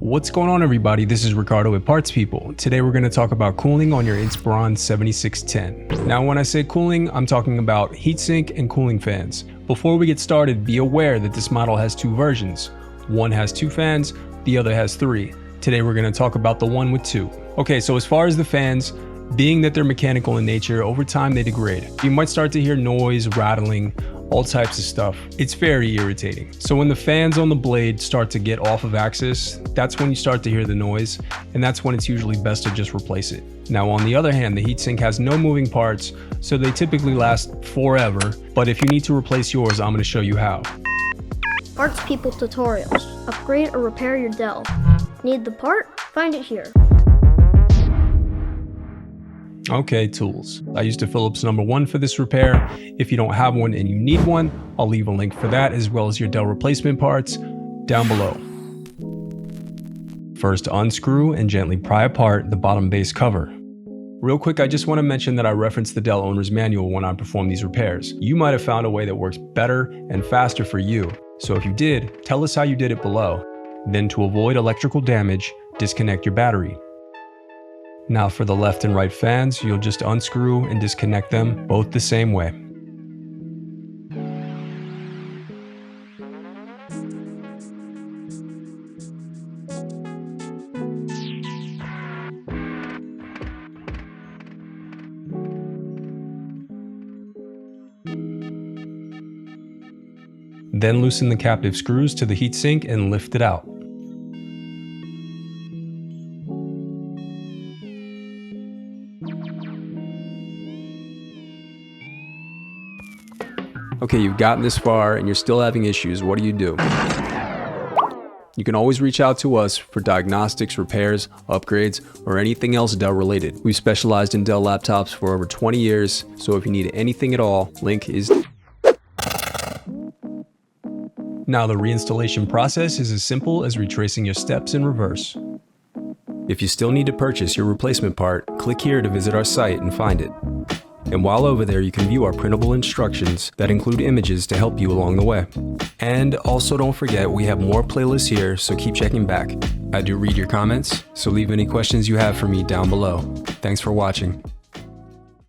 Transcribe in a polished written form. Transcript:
What's going on, everybody? This is Ricardo with Parts People. Today we're going to talk about cooling on your Inspiron 7610. Now when I say cooling, I'm talking about heatsink and cooling fans. Before we get started, be aware that this model has two versions. One has 2 fans, the other has 3. Today we're going to talk about the one with 2. Okay, so as far as the fans, being that they're mechanical in nature, over time they degrade. You might start to hear noise, rattling, all types of stuff. It's very irritating. So when the fans on the blade start to get off of axis, that's when you start to hear the noise, and that's when it's usually best to just replace it. Now on the other hand, the heatsink has no moving parts, so they typically last forever, but if you need to replace yours, I'm going to show you how. Parts People tutorials. Upgrade or repair your Dell. Need the part? Find it here. Okay, tools. I used a Phillips #1 for this repair. If you don't have one and you need one, I'll leave a link for that as well as your Dell replacement parts down below. First, unscrew and gently pry apart the bottom base cover. Real quick, I just want to mention that I referenced the Dell owner's manual when I perform these repairs. You might have found a way that works better and faster for you. So if you did, tell us how you did it below. Then to avoid electrical damage, disconnect your battery. Now for the left and right fans, you'll just unscrew and disconnect them both the same way. Then loosen the captive screws to the heatsink and lift it out. Okay, you've gotten this far and you're still having issues. What do? You can always reach out to us for diagnostics, repairs, upgrades, or anything else Dell related. We've specialized in Dell laptops for over 20 years, so if you need anything at all, link is... Now the reinstallation process is as simple as retracing your steps in reverse. If you still need to purchase your replacement part, click here to visit our site and find it. And while over there, you can view our printable instructions that include images to help you along the way. And also don't forget, we have more playlists here, so keep checking back. I do read your comments, so leave any questions you have for me down below. Thanks for watching.